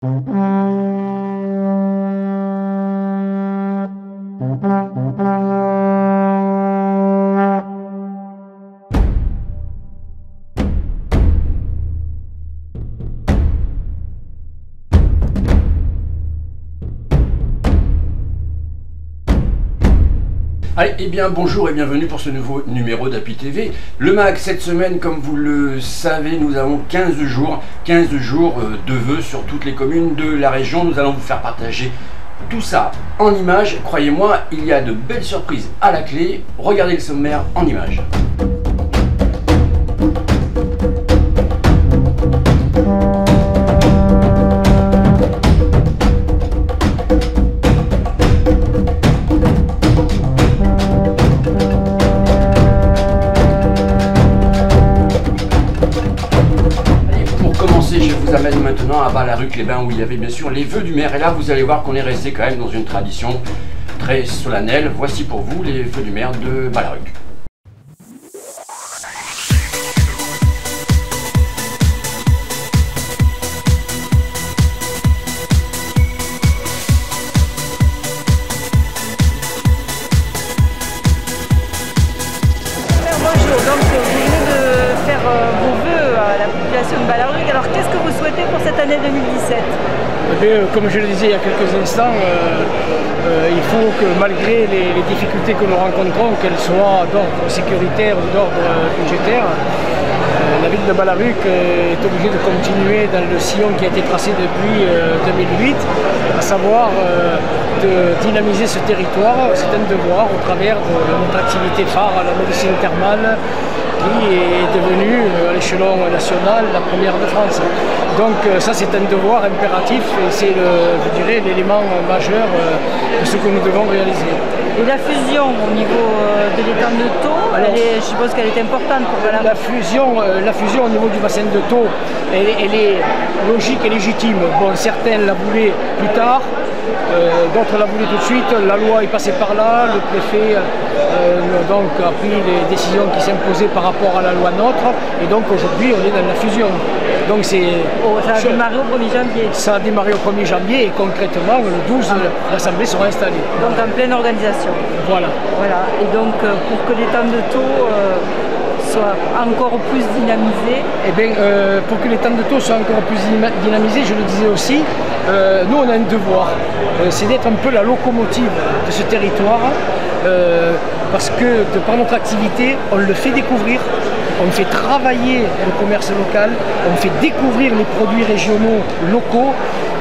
Allez, eh bien bonjour et bienvenue pour ce nouveau numéro d'Happy TV. Le MAC, cette semaine, comme vous le savez, nous avons 15 jours de vœux sur toutes les communes de la région. Nous allons vous faire partager tout ça en images. Croyez-moi, il y a de belles surprises à la clé. Regardez le sommaire en images. Je vous amène maintenant à Ballaruc-les-Bains où il y avait bien sûr les vœux du maire. Et là, vous allez voir qu'on est resté quand même dans une tradition très solennelle. Voici pour vous les vœux du maire de Ballaruc. Bonjour, donc vous venez de faire vos vœux à la population de Ballaruc. Alors qu'est-ce que vous souhaitez pour cette année 2017? Comme je le disais il y a quelques instants, il faut que malgré les difficultés que nous rencontrons, qu'elles soient d'ordre sécuritaire ou d'ordre budgétaire, la ville de Ballaruc est obligée de continuer dans le sillon qui a été tracé depuis 2008, à savoir de dynamiser ce territoire. C'est un devoir au travers de notre activité phare, la médecine thermale, qui est devenue à l'échelon national la première de France. Donc ça c'est un devoir impératif et c'est je dirais l'élément majeur de ce que nous devons réaliser. Et la fusion au niveau de l'étang de Thau, je suppose qu'elle est importante pour Ballaruc. La fusion au niveau du bassin de Thau, elle est logique et légitime. Bon, certains la voulaient plus tard, d'autres la voulaient tout de suite. La loi est passée par là, le préfet donc a pris les décisions qui s'imposaient par rapport à la loi NOTRe, et donc aujourd'hui on est dans la fusion. Donc ça a démarré au 1er janvier. Ça a démarré au 1er janvier et concrètement le 12 l'Assemblée sera installée. Donc en pleine organisation. Voilà. Et donc pour que l'étang de Thau soit encore plus dynamisé. Eh bien, pour que l'étang de Thau soit encore plus dynamisé, je le disais aussi, nous on a un devoir, c'est d'être un peu la locomotive de ce territoire, parce que par notre activité, on le fait découvrir, on fait travailler le commerce local, on fait découvrir les produits régionaux locaux.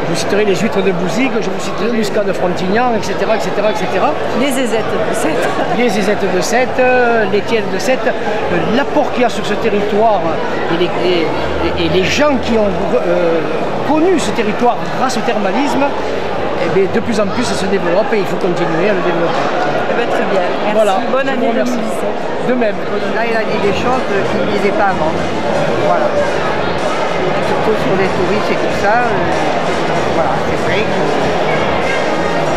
Je vous citerai les huîtres de Bouzigues, je vous citerai le muscat de Frontignan, etc., etc., etc. Les zézettes de Sète. Les zézettes de Sète, les tiels de Sète, l'apport qu'il y a sur ce territoire et les gens qui ont connu ce territoire grâce au thermalisme, eh bien, de plus en plus ça se développe et il faut continuer à le développer. Eh bien, très bien, merci. Voilà. Bonne année 2017. De même. Là, il a dit des choses qu'il ne disait pas avant. Voilà. Surtout sur les touristes et tout ça. Voilà, c'est vrai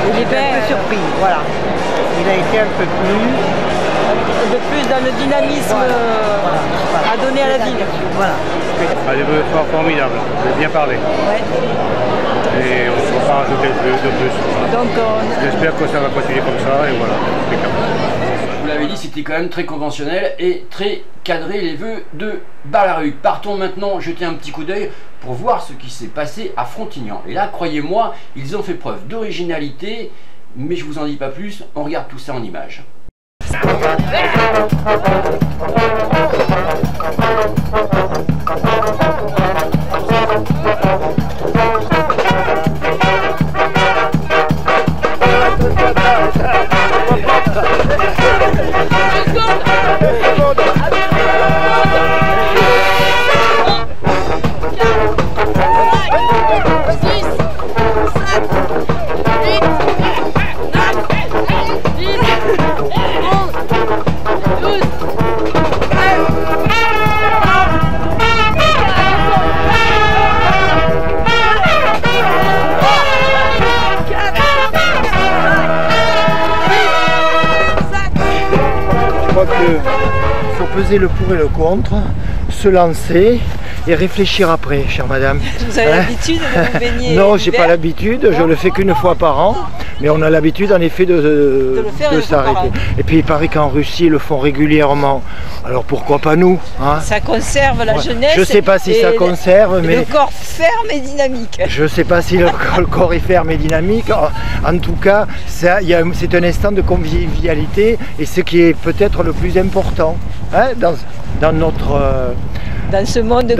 qu'il est un peu surpris. Voilà. Il a été un peu plus dans le dynamisme à donner à la ville. Voilà. Les vœux sont formidables, j'ai bien parlé. Ouais. Et on ne va pas rajouter de plus. J'espère que ça va continuer comme ça et voilà. Je vous l'avais dit, c'était quand même très conventionnel et très cadré les vœux de Ballaruc. Partons maintenant jeter un petit coup d'œil pour voir ce qui s'est passé à Frontignan. Et là, croyez-moi, ils ont fait preuve d'originalité, mais je vous en dis pas plus, on regarde tout ça en images. Il faut peser le pour et le contre, se lancer et réfléchir après, chère madame. Vous avez l'habitude de vous baigner? Non, j'ai pas l'habitude, je le fais qu'une fois par an, mais on a l'habitude en effet de s'arrêter. Et puis il paraît qu'en Russie, ils le font régulièrement. Alors pourquoi pas nous, hein? Ça conserve la jeunesse. Je sais pas si ça conserve, mais... Le corps ferme et dynamique. Je sais pas si le corps est ferme et dynamique. En tout cas, c'est un instant de convivialité et ce qui est peut-être le plus important, hein, dans notre... dans ce monde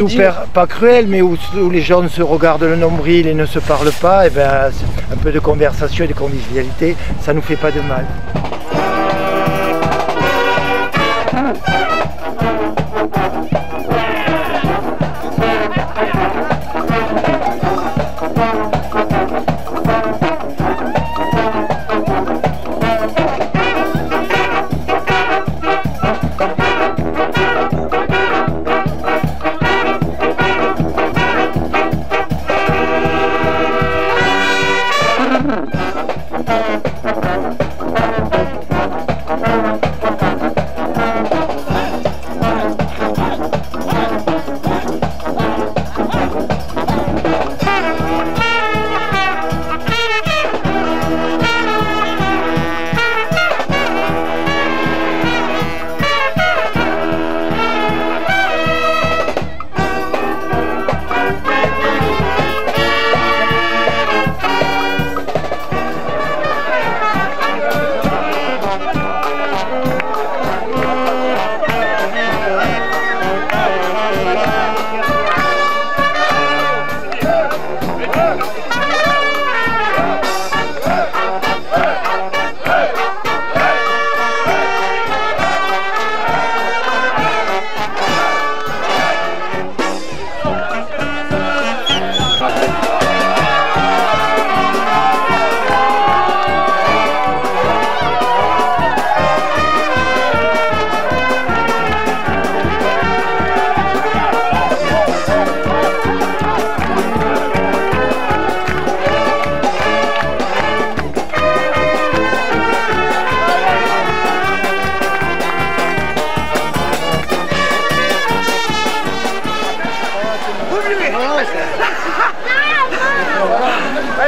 où, pas cruel, mais où les gens se regardent le nombril et ne se parlent pas, et ben, un peu de conversation et de convivialité, ça nous fait pas de mal.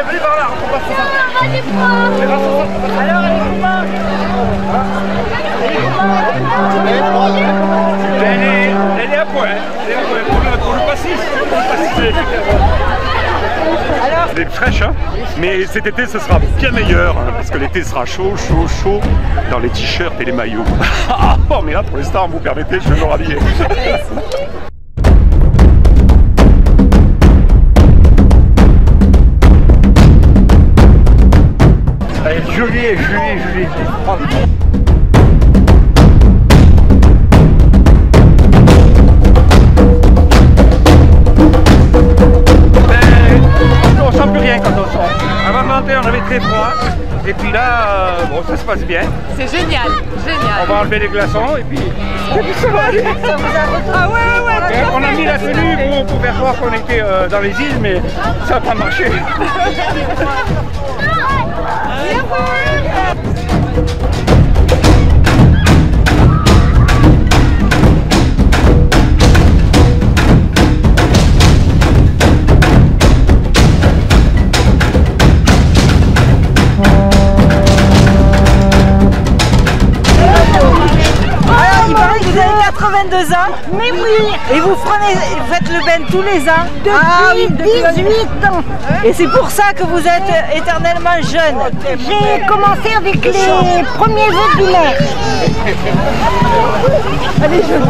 Venez par là, on va faire ça. Alors, elle est comment? Elle est à point. Pour le passis. Elle est fraîche, hein, mais cet été ce sera bien meilleur, hein, parce que l'été sera chaud dans les t-shirts et les maillots. Oh, mais là pour l'instant, vous permettez, je vais me rhabiller. Allez, Julie. On sent plus rien quand on sort. Avant de monter, on avait très froid. Et puis là, bon, ça se passe bien. C'est génial. On va enlever les glaçons et puis ça va aller. Ah ouais. On a mis la tenue pour faire croire qu'on était dans les îles, mais ça n'a pas marché. Ans. Mais oui. Et vous faites le Ben tous les ans? Depuis 18 ans. Et c'est pour ça que vous êtes éternellement jeune. J'ai commencé avec les premiers vœux du maire. Elle est jeune.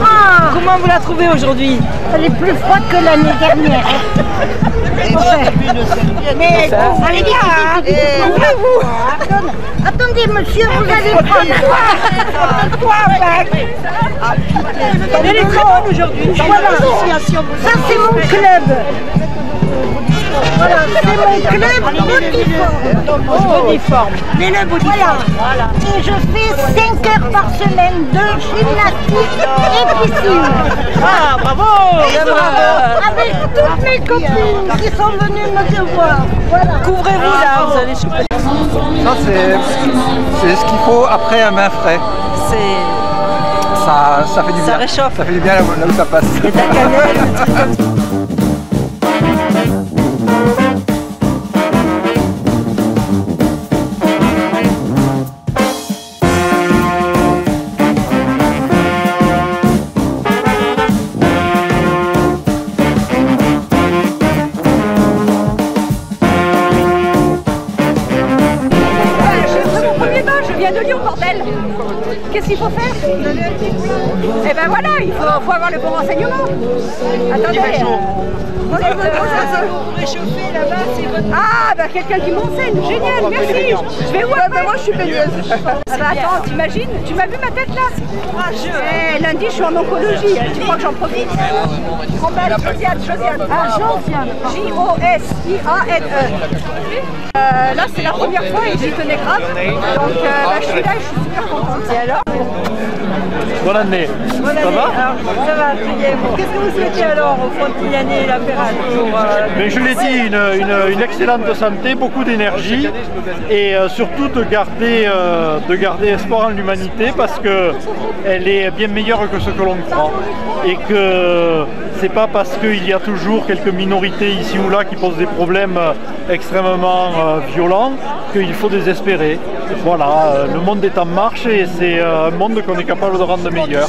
Comment vous la trouvez aujourd'hui? Elle est plus froide que l'année dernière. Mais allez vite, ouvrez-vous. Attendez, monsieur, vous allez prendre quoi? Elle est très bonne aujourd'hui. Voilà. Ça, c'est mon club. Voilà, c'est mon club Bodiforme. Mais le Bodiforme. Voilà. Et je fais 5 heures par semaine de gymnastique et piscine. Ah, bravo. Avec toutes mes copines qui sont venues me voir. Voilà. Couvrez-vous là, vous allez choper. Ça, c'est ce qu'il faut après un bain frais. Ça fait du bien. Ça réchauffe. Ça fait du bien là où ça passe. Et de la cannelle, un truc comme ça. De Lyon, bordel. Qu'est-ce qu'il faut faire? Eh ben voilà, il faut avoir le bon renseignement. Attendez. Réchauffer là-bas, c'est votre... Ah, bah quelqu'un qui m'enseigne, génial, merci. Je vais où après? Moi je suis baigneuse. Ah bah attends, t'imagines? Tu m'as vu ma tête là? Eh, lundi je suis en oncologie, tu crois que j'en profite? Josiane. Ah, Josiane. J-O-S-I-A-N-E. Là c'est la première fois et j'y tenais grave. Donc je suis là et je suis super contente. Et alors? Bonne année. Bonne année. Ça va? Alors, ça va, très bien. Qu'est-ce que vous souhaitez alors au Frontignanais et la Pérade pour, Mais je l'ai dit, une excellente santé, beaucoup d'énergie et surtout de garder espoir en l'humanité parce qu'elle est bien meilleure que ce que l'on croit et que c'est pas parce qu'il y a toujours quelques minorités ici ou là qui posent des problèmes extrêmement violents qu'il faut désespérer. Voilà, le monde est en marche et c'est un monde qu'on est capable de rendre meilleur.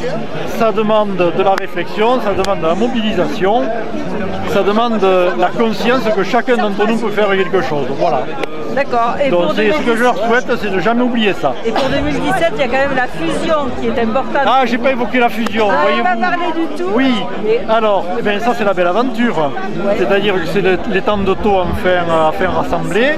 Ça demande de la réflexion, ça demande de la mobilisation, ça demande la conscience que chacun d'entre nous peut faire quelque chose. Voilà. D'accord. Donc ce que je leur souhaite, c'est de jamais oublier ça. Et pour 2017, il y a quand même la fusion qui est importante. Ah, j'ai pas évoqué la fusion. Ah, voyez-vous. pas parlé du tout. Oui. Alors, eh bien, ça c'est la belle aventure. Ouais. C'est-à-dire que c'est les temps de taux enfin rassemblés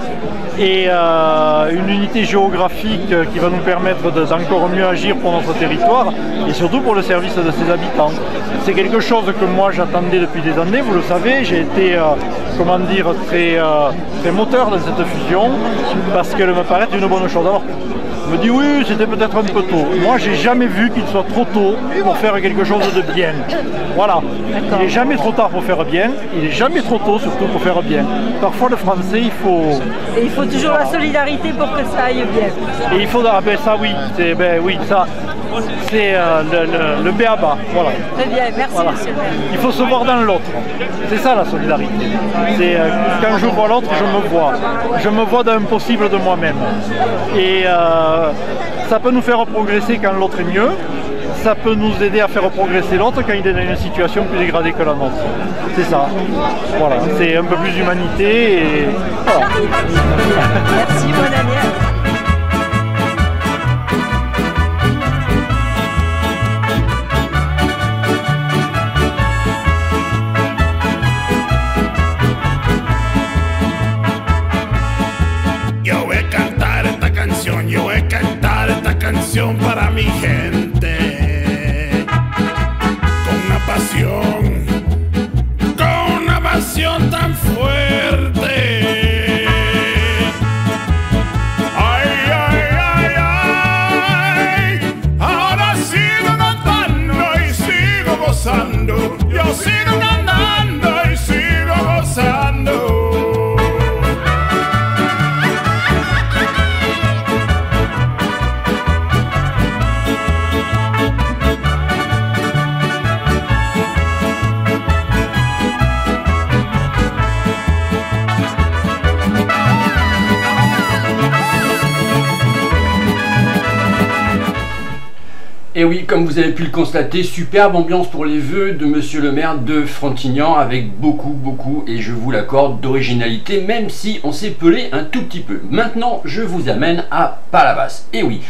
et une unité géographique qui va nous permettre d'encore mieux agir pour notre territoire et surtout pour le service de ses habitants. C'est quelque chose que moi j'attendais depuis des années, vous le savez, j'ai été comment dire, très moteur dans cette fusion parce qu'elle me paraît une bonne chose. Alors, on me dit oui, c'était peut-être un peu tôt. Moi, j'ai jamais vu qu'il soit trop tôt pour faire quelque chose de bien. Voilà. Il n'est jamais trop tard pour faire bien, il n'est jamais trop tôt surtout pour faire bien. Parfois, le français, il faut... Et il faut toujours la solidarité pour que ça aille bien. Et il faut... Ah ben ça, oui. Oui, ça... C'est le b.a.-ba, voilà. Très bien, merci voilà. monsieur le maire. Il faut se voir dans l'autre. C'est ça la solidarité. C'est quand je vois l'autre, je me vois. Je me vois dans un possible de moi-même. Et ça peut nous faire progresser quand l'autre est mieux. Ça peut nous aider à faire progresser l'autre quand il est dans une situation plus dégradée que la nôtre. C'est ça. Voilà. C'est un peu plus d'humanité et voilà. Merci, bonne année. Para mi gente, con una pasión tan fuerte. Ay, ay, ay, ay, ahora sigo cantando y sigo gozando, yo sigo cantando y sigo gozando. Et oui, comme vous avez pu le constater, superbe ambiance pour les vœux de monsieur le maire de Frontignan avec beaucoup, et je vous l'accorde, d'originalité, même si on s'est pelé un tout petit peu. Maintenant, je vous amène à Palavas. Et oui,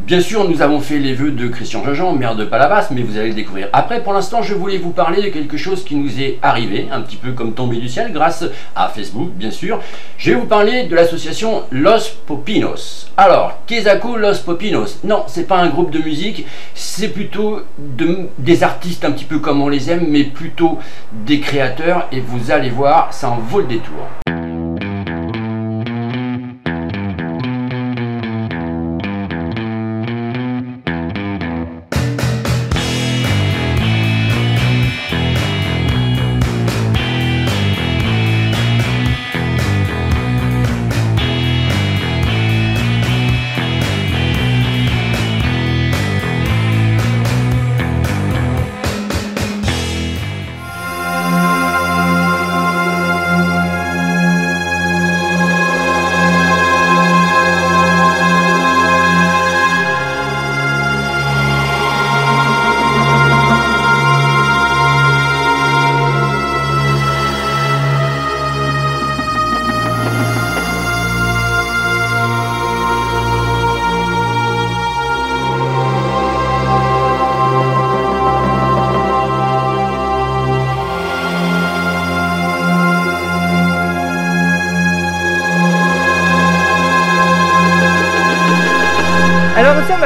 bien sûr, nous avons fait les vœux de Christian Jean, maire de Palavas, mais vous allez le découvrir après. Pour l'instant, je voulais vous parler de quelque chose qui nous est arrivé, un petit peu comme tombé du ciel, grâce à Facebook, bien sûr. Je vais vous parler de l'association Los Popinos. Alors, Quesaco Los Popinos. Non, c'est pas un groupe de musique, c'est plutôt des artistes un petit peu comme on les aime, mais plutôt des créateurs, et vous allez voir, ça en vaut le détour.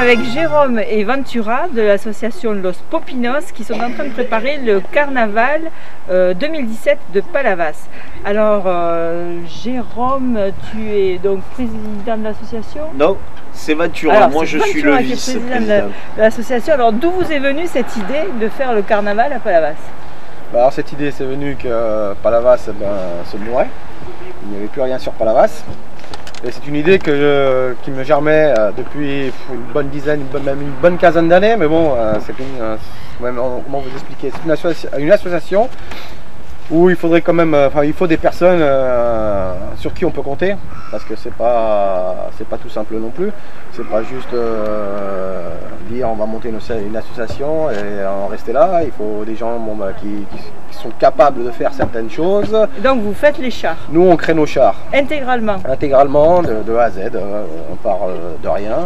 avec Jérôme et Ventura de l'association Los Popinos qui sont en train de préparer le carnaval 2017 de Palavas. Alors Jérôme, tu es donc président de l'association? Non, c'est Ventura. Alors, moi je suis le vice-président de l'association. Alors d'où vous est venue cette idée de faire le carnaval à Palavas? Alors cette idée c'est venu que Palavas se mourait. Il n'y avait plus rien sur Palavas. Et c'est une idée qui me germait depuis une bonne dizaine, même une bonne quinzaine d'années. Mais bon, comment vous expliquer? C'est une association où il faudrait quand même, il faut des personnes sur qui on peut compter, parce que c'est pas tout simple non plus. C'est pas juste dire on va monter une association et en rester là. Il faut des gens qui sont capables de faire certaines choses. Donc vous faites les chars? Nous on crée nos chars. Intégralement? Intégralement, de A à Z, on part de rien.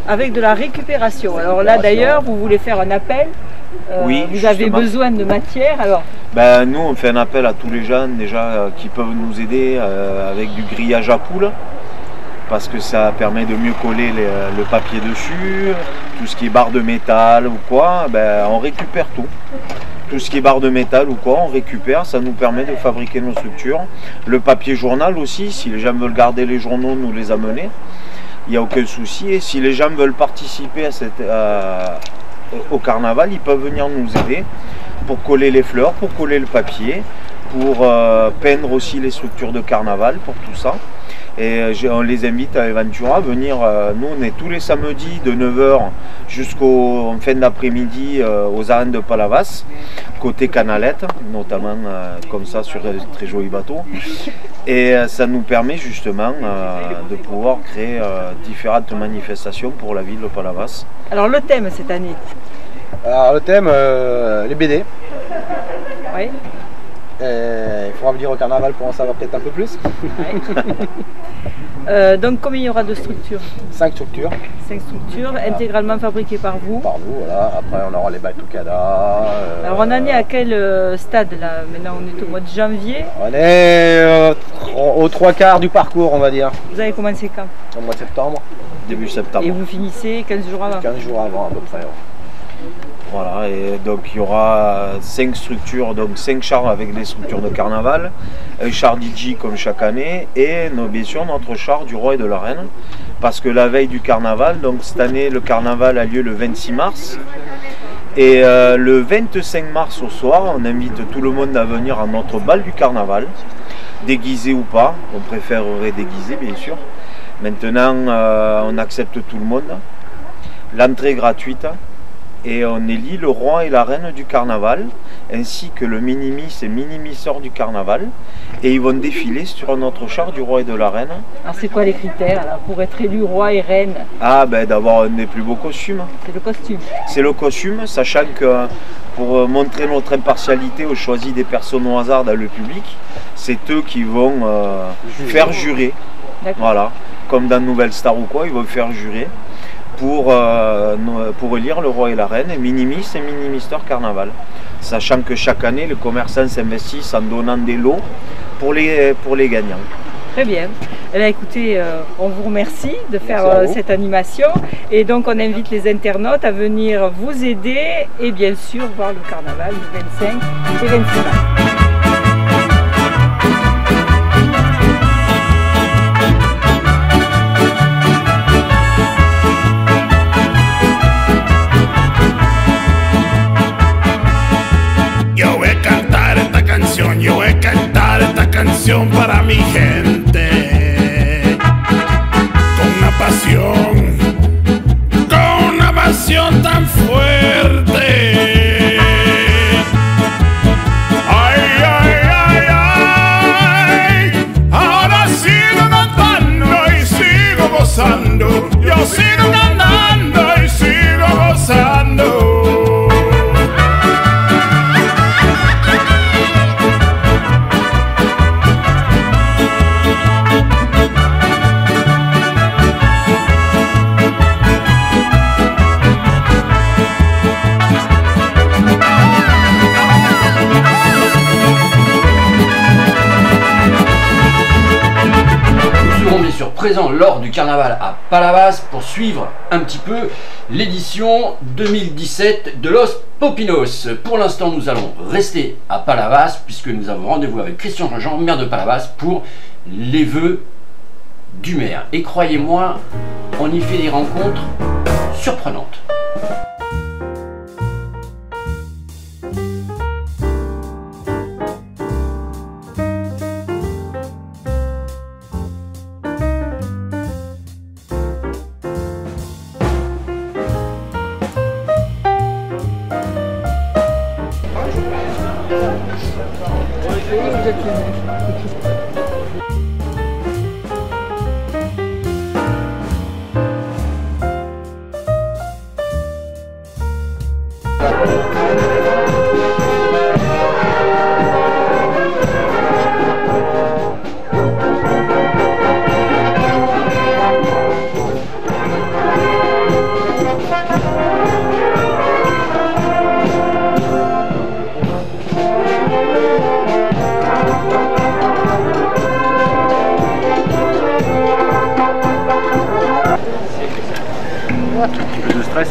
Avec de la récupération. Alors là d'ailleurs vous voulez faire un appel. Oui, vous avez besoin de matière, alors? Nous on fait un appel à tous les jeunes déjà qui peuvent nous aider avec du grillage à poules, parce que ça permet de mieux coller le papier dessus. Tout ce qui est barre de métal ou quoi, on récupère tout. Tout ce qui est barre de métal ou quoi, on récupère, ça nous permet de fabriquer nos structures. Le papier journal aussi, si les gens veulent garder les journaux, nous les amener, il n'y a aucun souci. Et si les gens veulent participer au carnaval, ils peuvent venir nous aider pour coller les fleurs, pour coller le papier, pour peindre aussi les structures de carnaval, pour tout ça. Et on les invite à Ventura à venir. Nous on est tous les samedis de 9 h jusqu'en fin d'après-midi aux arènes de Palavas, côté Canalette, notamment comme ça sur un très joli bateau. Et ça nous permet justement de pouvoir créer différentes manifestations pour la ville de Palavas. Alors le thème cette année? Alors le thème, les BD. Oui. Il faudra venir au carnaval pour en savoir peut-être un peu plus. Donc combien il y aura de structures? 5 structures. 5 structures, voilà. Intégralement fabriquées par vous? Par nous, voilà. Après on aura les batucadas. Alors on en est à quel stade là? Maintenant on est au mois de janvier. On est aux 3/4 du parcours, on va dire. Vous avez commencé quand? Au mois de septembre. Début septembre. Et vous finissez 15 jours avant? 15 jours avant à peu près. Voilà, et donc il y aura 5 structures, donc 5 chars avec des structures de carnaval, un char DJ comme chaque année, et bien sûr notre char du roi et de la reine, parce que la veille du carnaval, donc cette année le carnaval a lieu le 26 mars, et le 25 mars au soir, on invite tout le monde à venir à notre bal du carnaval, déguisé ou pas, on préférerait déguisé bien sûr. Maintenant on accepte tout le monde, l'entrée est gratuite. Et on élit le roi et la reine du carnaval, ainsi que le minimis et minimisseur du carnaval. Et ils vont défiler sur notre char du roi et de la reine. Alors c'est quoi les critères là, pour être élu roi et reine? Ah d'avoir un des plus beaux costumes. C'est le costume? C'est le costume, sachant que pour montrer notre impartialité, on choisit des personnes au hasard dans le public. C'est eux qui vont faire jurer. Voilà, comme dans Nouvelle Star ou quoi, ils vont faire jurer. Pour élire le roi et la reine, et minimis et minimister carnaval. Sachant que chaque année, les commerçants s'investissent en donnant des lots pour les gagnants. Très bien. Eh bien, écoutez, on vous remercie de faire cette animation. Et donc, on invite les internautes à venir vous aider et bien sûr voir le carnaval le 25 et 26 mars. Yo voy a cantar esta canción para mi gente, con una pasión tan fuerte. Ay, ay, ay, ay, ahora sigo cantando y sigo gozando, yo sigo cantando y sigo gozando. sûr présent lors du carnaval à Palavas pour suivre un petit peu l'édition 2017 de Los Popinos. Pour l'instant, nous allons rester à Palavas puisque nous avons rendez-vous avec Christian Jean, maire de Palavas, pour les vœux du maire. Et croyez-moi, on y fait des rencontres surprenantes.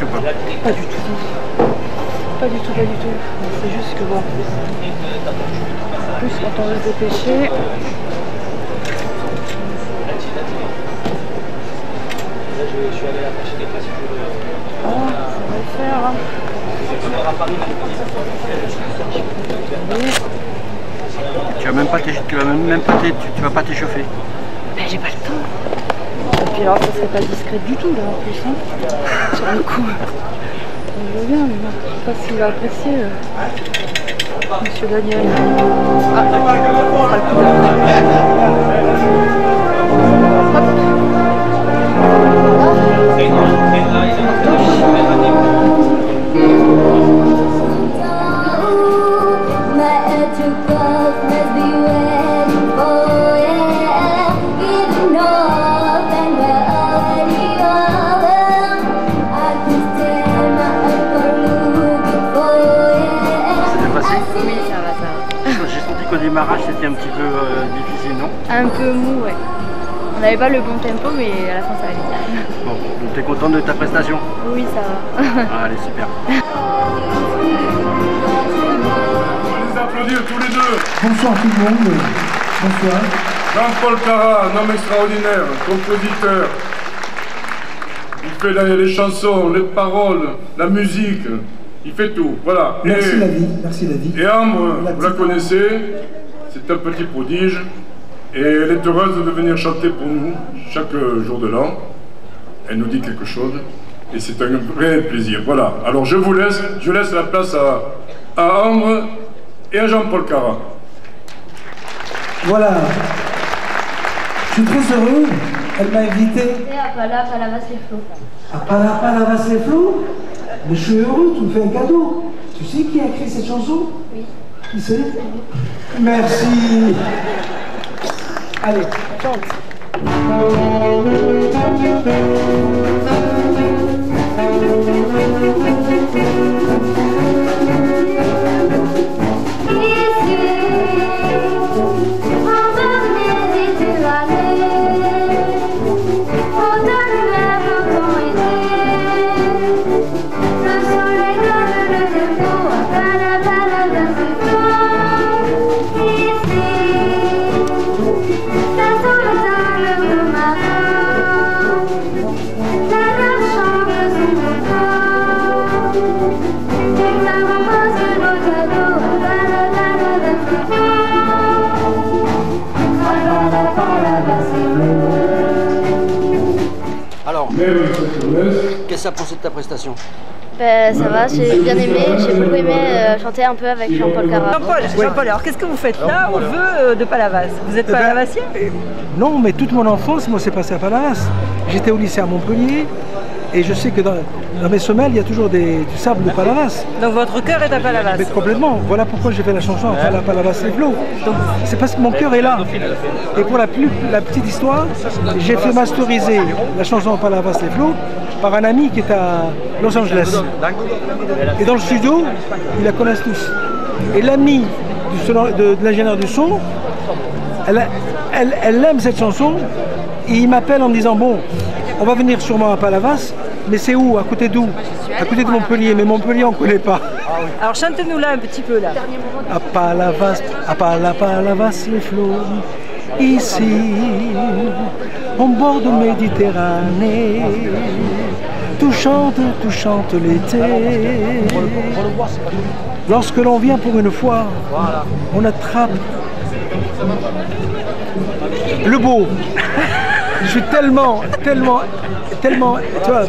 Ou pas? Pas du tout. Pas du tout, pas du tout. C'est juste que bon. En plus quand on veut se dépêcher. Ah, ça va le faire. Hein. Tu vas pas t'échauffer. Ben j'ai pas le temps. Et puis alors ça serait pas discret du tout là en plus hein. Sur le coup. On veut bien mais bon, je sais pas s'il va apprécier Monsieur Daniel. Ah, ça sera le coup Au démarrage, c'était un petit peu difficile, non? Un peu mou, ouais. On n'avait pas le bon tempo, mais à la fin, ça allait. Bon, donc t'es contente de ta prestation? Oui, ça va. Allez, super. Vous applaudir tous les deux. Bonsoir tout le monde. Bonsoir. Jean-Paul Cara, un homme extraordinaire, compositeur. Il fait les chansons, les paroles, la musique. Il fait tout, voilà. Merci la vie, merci la vie. Et Ambre, vous la connaissez, c'est un petit prodige. Et elle est heureuse de venir chanter pour nous chaque jour de l'an. Elle nous dit quelque chose. Et c'est un vrai plaisir. Voilà. Alors je laisse la place à Ambre et à Jean-Paul Cara. Voilà. Je suis très heureux. Elle m'a invité. À Palavas-les-Flots. À Palavas-les-Flots? Mais je suis heureux, tu me fais un cadeau. Tu sais qui a écrit cette chanson? Oui. Qui c'est? Merci. Allez, chante. Alors, qu'est-ce que ça pensait de ta prestation? Ben, ça va, j'ai bien aimé, j'ai beaucoup aimé chanter un peu avec Jean-Paul Cara. Jean-Paul, alors qu'est-ce que vous faites là au vœu de Palavas? Vous êtes palavasien? Non, mais toute mon enfance, moi, c'est passé à Palavas. J'étais au lycée à Montpellier et je sais que dans mes semelles, il y a toujours du sable de Palavas. Donc votre cœur est à Palavas? Mais complètement. Voilà pourquoi j'ai fait la chanson à Palavas-les-Flots. C'est parce que mon cœur est là. Et pour la petite histoire, j'ai fait masteriser la chanson à Palavas-les-Flots par un ami qui est à Los Angeles. Et dans le studio, ils la connaissent tous. Et l'ami de l'ingénieur du son, elle aime cette chanson Et il m'appelle en me disant, bon, on va venir sûrement à Palavas, mais c'est où? À côté d'où? À côté de Montpellier, mais Montpellier on ne connaît pas. Alors chante-nous là un petit peu là. À Palavas les flots, ici, au bord de Méditerranée, tout chante l'été. Lorsque l'on vient pour une fois, on attrape le beau. Je suis tellement, tu vois,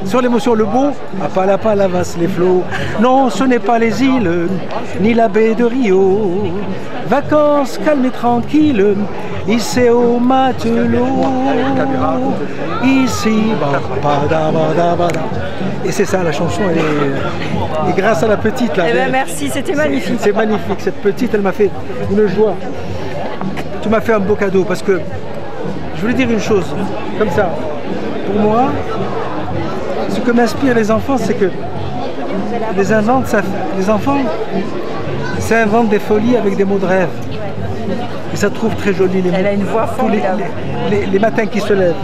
sur l'émotion, le beau, à Palavas les flots. Non, ce n'est pas les îles, ni la baie de Rio. Vacances calmes et tranquilles, ici au matelot. Ici, et c'est ça la chanson. Et grâce à la petite là. Eh ben merci, c'était magnifique. C'est magnifique, cette petite, elle m'a fait une joie. Tu m'as fait un beau cadeau parce que je voulais dire une chose, comme ça. Pour moi, ce que m'inspirent les enfants, c'est que les enfants s'inventent des folies avec des mots de rêve. Et ça trouve très joli les mots. Elle a une voix formidable. Les matins qui se lèvent.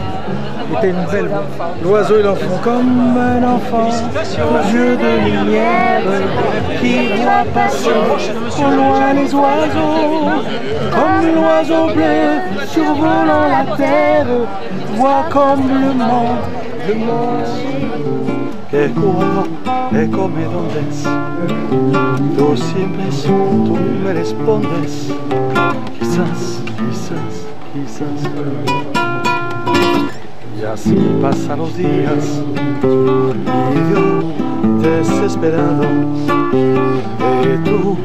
C'était une belle voix. L'oiseau et l'enfant. Comme un enfant aux yeux de lumière qui voit passer au loin les oiseaux. Comme l'oiseau bleu survolant la terre, voit comme le monde. Que cuando he comido un vez, tú siempre tú me respondes. Quizás. Y así pasan los días y yo desesperado y tú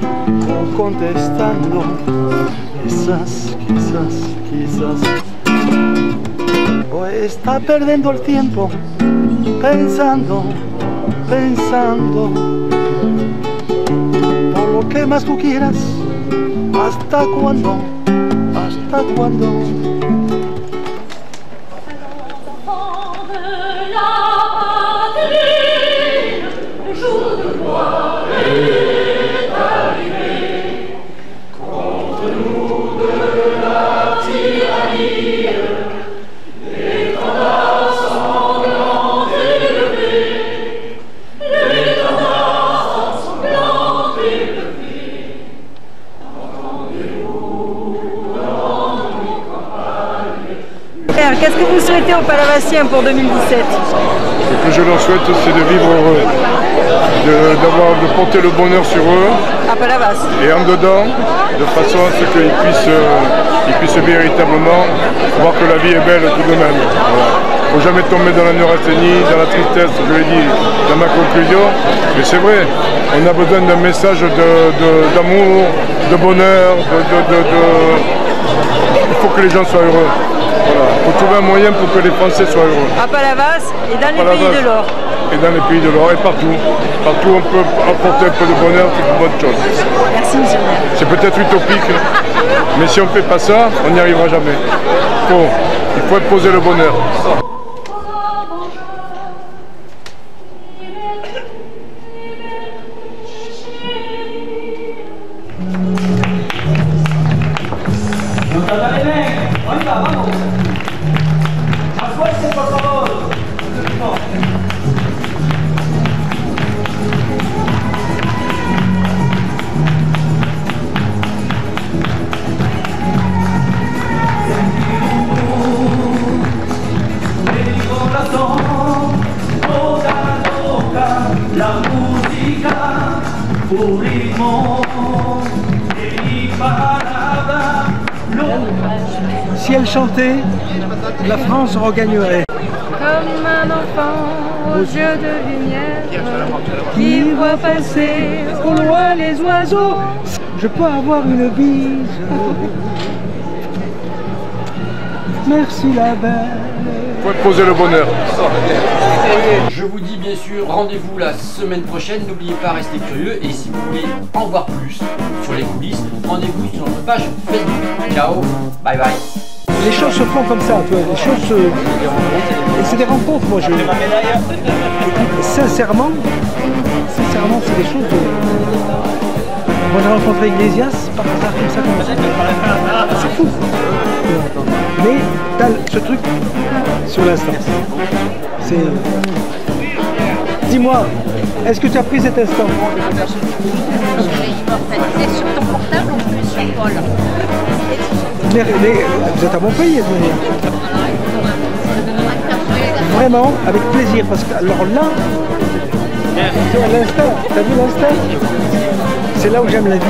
contestando. Quizás o está perdiendo el tiempo pensando por lo que más tú quieras. ¿Hasta cuándo? Qu'est-ce que vous souhaitez aux Palavasiens pour 2017? Ce que je leur souhaite, c'est de vivre heureux, de porter le bonheur sur eux à Palavas et en dedans, de façon à ce qu'ils puissent véritablement voir que la vie est belle tout de même. Il ne faut jamais tomber dans la neurasthénie, dans la tristesse, je l'ai dit dans ma conclusion, mais c'est vrai, on a besoin d'un message d'amour, de bonheur, il faut que les gens soient heureux. Voilà. Il faut trouver un moyen pour que les Français soient heureux. À Palavas et dans les pays de l'or. Et dans les pays de l'or et partout. Partout on peut apporter un peu de bonheur, c'est une bonne chose. Merci monsieur. C'est peut-être utopique, mais si on ne fait pas ça, on n'y arrivera jamais. Il faut imposer le bonheur. Si elle chantait, la France regagnerait. Comme un enfant aux yeux de lumière qui voit passer au loin les oiseaux. Je peux avoir une bise. Merci la belle. Il faut imposer le bonheur. Je vous dis bien sûr rendez-vous la semaine prochaine. N'oubliez pas, restez curieux. Et si vous voulez en voir plus sur les coulisses, rendez-vous sur notre page Facebook. Ciao, bye bye. Les choses se font comme ça, tu vois. Les choses se... C'est des rencontres, moi je... Sincèrement, c'est des choses de... Moi j'ai rencontré Iglesias par hasard comme ça. C'est fou. Mais tu as ce truc sur l'instant. Dis-moi, est-ce que tu as pris cet instant? C'est sur ton portable ou plus sur Paul? Mais vous êtes à mon pays, de toute manière. Vraiment, avec plaisir, parce que alors là, c'est à l'instant, t'as vu l'instant? C'est là où j'aime la vie.